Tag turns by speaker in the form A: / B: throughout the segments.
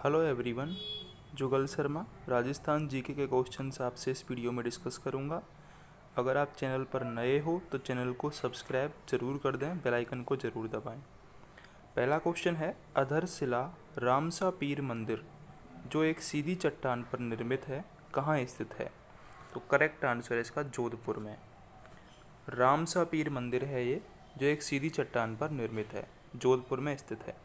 A: Hello everyone, जुगल Sharma Rajasthan GK के questions आपसे इस वीडियो में डिस्कस करूंगा। अगर आप चैनल पर नए हो तो चैनल को सब्सक्राइब जरूर कर दें, बेल आइकन को जरूर दबाएं। पहला क्वेश्चन है, अधरशिला रामसा पीर मंदिर जो एक सीधी चट्टान पर निर्मित है कहाँ स्थित है? तो करेक्ट आंसर है इसका जोधपुर में। रामसा पीर मंदिर है ये, जो एक सीधी चट्टान पर निर्मित है, जोधपुर में स्थित है।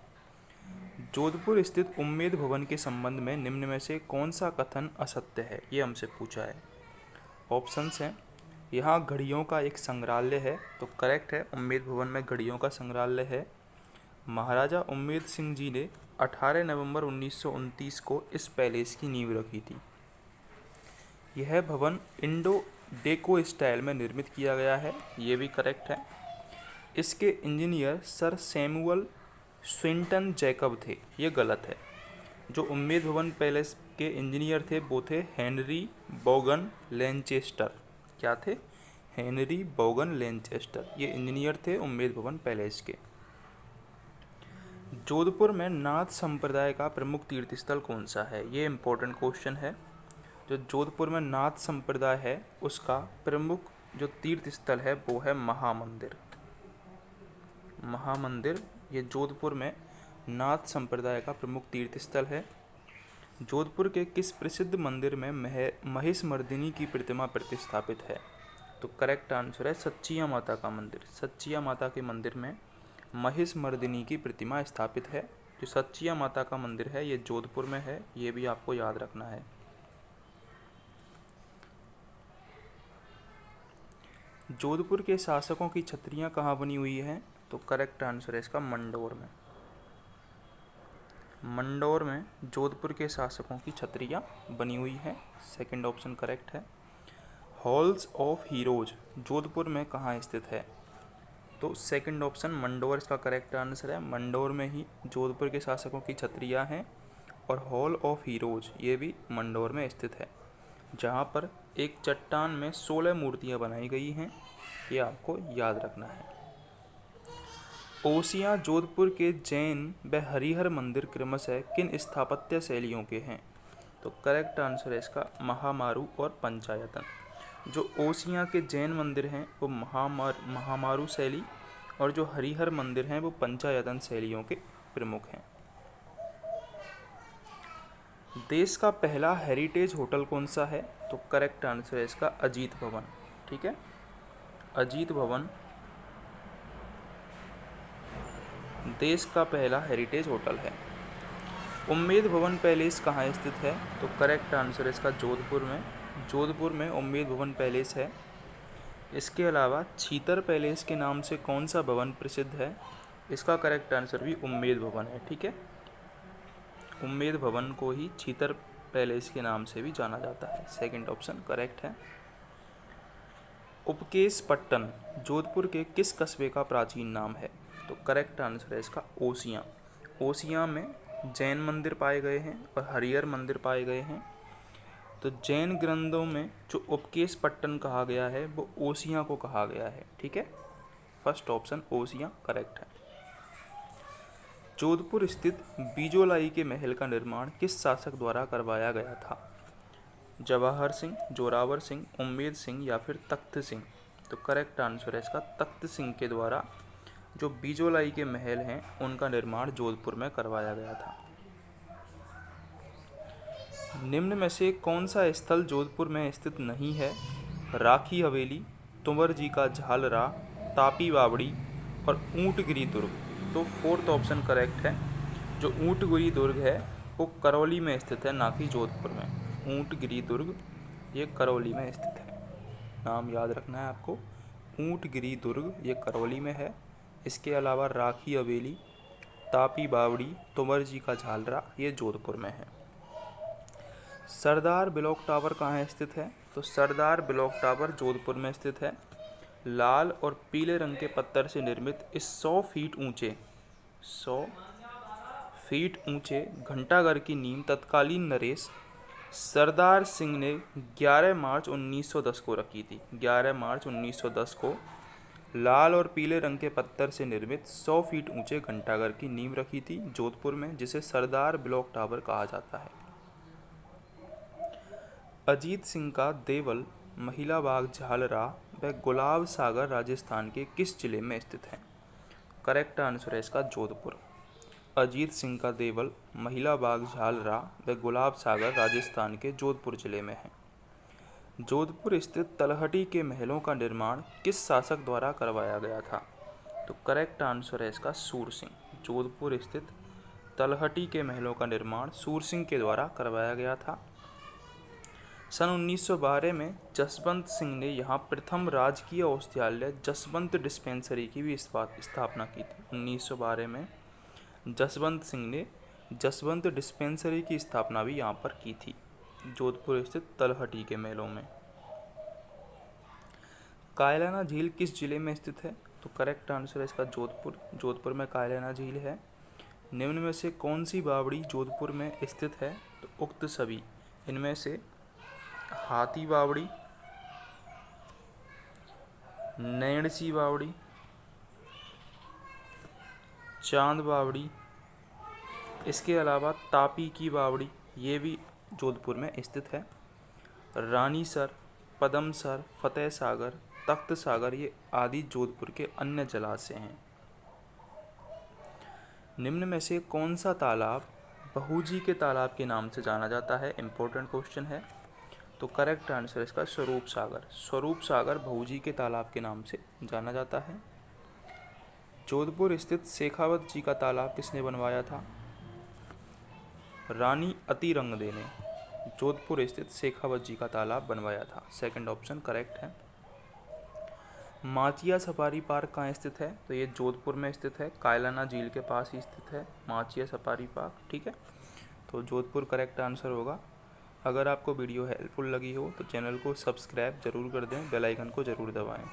A: जोधपुर स्थित उम्मेद भवन के संबंध में निम्न में से कौन सा कथन असत्य है, ये हमसे पूछा है। ऑप्शंस हैं, यहाँ घड़ियों का एक संग्रहालय है, तो करेक्ट है, उम्मेद भवन में घड़ियों का संग्रहालय है। महाराजा उम्मेद सिंह जी ने 18 नवंबर 1929 को इस पैलेस की नींव रखी थी। यह भवन इंडो डेको स्टाइल में निर्मित किया गया है, ये भी करेक्ट है। इसके engineer sir Samuel Swinton Jacob थे, ये गलत है। जो उम्मेद भवन पैलेस के इंजीनियर थे वो थे हेनरी बोगन लैनचेस्टर। क्या थे? हेनरी बोगन लैनचेस्टर, ये इंजीनियर थे उम्मेद भवन पैलेस के। जोधपुर में नाथ संप्रदाय का प्रमुख तीर्थ स्थल कौन सा है? ये इम्पोर्टेंट क्वेश्चन है। जो जोधपुर में नाथ संप्रदाय है उसका प्रमुख जो तीर्थ स्थल है वो है महामंदिर। महामंदिर ये जोधपुर में नाथ संप्रदाय का प्रमुख तीर्थ स्थल है। जोधपुर के किस प्रसिद्ध मंदिर में महिषमर्दिनी की प्रतिमा प्रतिष्ठापित है? तो करेक्ट आंसर है सच्चिया माता का मंदिर। सच्चिया माता के मंदिर में महिषमर्दिनी की प्रतिमा स्थापित है। जो सच्चिया माता का मंदिर है ये जोधपुर में है, ये भी आपको याद रखना है। जोधपुर के शासकों की छतरियाँ कहाँ बनी हुई हैं? तो करेक्ट आंसर है इसका मंडौर में। मंडौर में जोधपुर के शासकों की छतरियाँ बनी हुई हैं, सेकंड ऑप्शन करेक्ट है। हॉल्स ऑफ हीरोज जोधपुर में कहाँ स्थित है? तो सेकंड ऑप्शन मंडौर इसका करेक्ट आंसर है। मंडौर में ही जोधपुर के शासकों की छतरियाँ हैं और हॉल ऑफ हीरोज ये भी मंडौर में स्थित है, जहाँ पर एक चट्टान में 16 मूर्तियाँ बनाई गई हैं, ये आपको याद रखना है। ओसियाँ जोधपुर के जैन व हरिहर मंदिर क्रमशः किन स्थापत्य शैलियों के हैं? तो करेक्ट आंसर है इसका महामारू और पंचायतन। जो ओसियाँ के जैन मंदिर हैं वो महामारू शैली और जो हरिहर मंदिर हैं वो पंचायतन शैलियों के प्रमुख हैं। देश का पहला हेरिटेज होटल कौन सा है? तो करेक्ट आंसर है इसका अजीत भवन। ठीक है, अजीत भवन देश का पहला हेरिटेज होटल है। उम्मेद भवन पैलेस कहाँ स्थित है? तो करेक्ट आंसर है इसका जोधपुर में। जोधपुर में उम्मेद भवन पैलेस है। इसके अलावा छीतर पैलेस के नाम से कौन सा भवन प्रसिद्ध है? इसका करेक्ट आंसर भी उम्मेद भवन है। ठीक है, उम्मेद भवन को ही छीतर पैलेस के नाम से भी जाना जाता है, सेकंड ऑप्शन करेक्ट है। उपकेश पट्टन जोधपुर के किस कस्बे का प्राचीन नाम है? तो करेक्ट आंसर है इसका ओसियाँ। ओसियाँ में जैन मंदिर पाए गए हैं और हरिहर मंदिर पाए गए हैं। तो जैन ग्रंथों में जो उपकेश पट्टन कहा गया है वो ओसियाँ को कहा गया है। ठीक है, फर्स्ट ऑप्शन ओसियाँ करेक्ट है। जोधपुर स्थित बीजोलाई के महल का निर्माण किस शासक द्वारा करवाया गया था? जवाहर सिंह, जोरावर सिंह, उम्मेद सिंह या फिर तख्त सिंह? तो करेक्ट आंसर है इसका तख्त सिंह के द्वारा जो बीजोलाई के महल हैं उनका निर्माण जोधपुर में करवाया गया था। निम्न में से कौन सा स्थल जोधपुर में स्थित नहीं है? राखी हवेली, तुंवर जी का झालरा, तापी बावड़ी और ऊंटगिरी दुर्ग? तो फोर्थ ऑप्शन करेक्ट है। जो ऊंटगिरी दुर्ग है वो करौली में स्थित है, ना कि जोधपुर में। ऊंटगिरी दुर्ग ये करौली में स्थित है, नाम याद रखना है आपको। ऊंटगिरी दुर्ग ये करौली में है। इसके अलावा राखी हवेली, तापी बावड़ी, तुंवर जी का झालरा ये जोधपुर में है। सरदार ब्लॉक टावर कहाँ स्थित है? तो सरदार ब्लॉक टावर जोधपुर में स्थित है। लाल और पीले रंग के पत्थर से निर्मित इस 100 फीट ऊंचे घंटाघर की नींव तत्कालीन नरेश सरदार सिंह ने 11 मार्च 1910 को रखी थी। 11 मार्च 1910 को लाल और पीले रंग के पत्थर से निर्मित 100 फीट ऊंचे घंटाघर की नींव रखी थी जोधपुर में, जिसे सरदार ब्लॉक टावर कहा जाता है। अजीत सिंह का देवल, महिला बाग झालरा व गुलाब सागर राजस्थान के किस जिले में स्थित है? करेक्ट आंसर है इसका जोधपुर। अजीत सिंह का देवल, महिला बाग झालरा व गुलाब सागर राजस्थान के जोधपुर जिले में है। जोधपुर स्थित तलहटी के महलों का निर्माण किस शासक द्वारा करवाया गया था? तो करेक्ट आंसर है इसका सूरसिंह। जोधपुर स्थित तलहटी के महलों का निर्माण सूरसिंह के द्वारा करवाया गया था। सन 1912 में जसवंत सिंह ने यहाँ प्रथम राजकीय औषधालय जसवंत डिस्पेंसरी की भी स्थापना की थी। 1912 में जसवंत सिंह ने जसवंत डिस्पेंसरी की स्थापना भी यहाँ पर की थी, जोधपुर स्थित तलहटी के महलों में। कायलाना झील किस जिले में स्थित है? तो करेक्ट आंसर है इसका जोधपुर। जोधपुर में कायलाना झील है। निम्न में से कौन सी बावड़ी जोधपुर में स्थित है? तो उक्त सभी इनमें से हाथी बावड़ी, नैणसी बावड़ी, चांद बावड़ी, इसके अलावा तापी की बावड़ी, ये भी जोधपुर में स्थित है। रानीसर, पदमसर, फतेह सागर, तख्त सागर, ये आदि जोधपुर के अन्य जलाशय हैं। निम्न में से कौन सा तालाब बहूजी के तालाब के नाम से जाना जाता है? इम्पोर्टेंट क्वेश्चन है। तो करेक्ट आंसर इसका स्वरूप सागर। स्वरूप सागर बहूजी के तालाब के नाम से जाना जाता है। जोधपुर स्थित शेखावत जी का तालाब किसने बनवाया था? रानी अतिरंगदे ने जोधपुर स्थित शेखावत जी का तालाब बनवाया था। सेकंड ऑप्शन करेक्ट है। माचिया सफारी पार्क कहाँ स्थित है? तो ये जोधपुर में स्थित है, कायलाना झील के पास ही स्थित है माचिया सफारी पार्क। ठीक है, तो जोधपुर करेक्ट आंसर होगा। अगर आपको वीडियो हेल्पफुल लगी हो तो चैनल को सब्सक्राइब जरूर कर दें, बेल आइकन को जरूर दबाएं।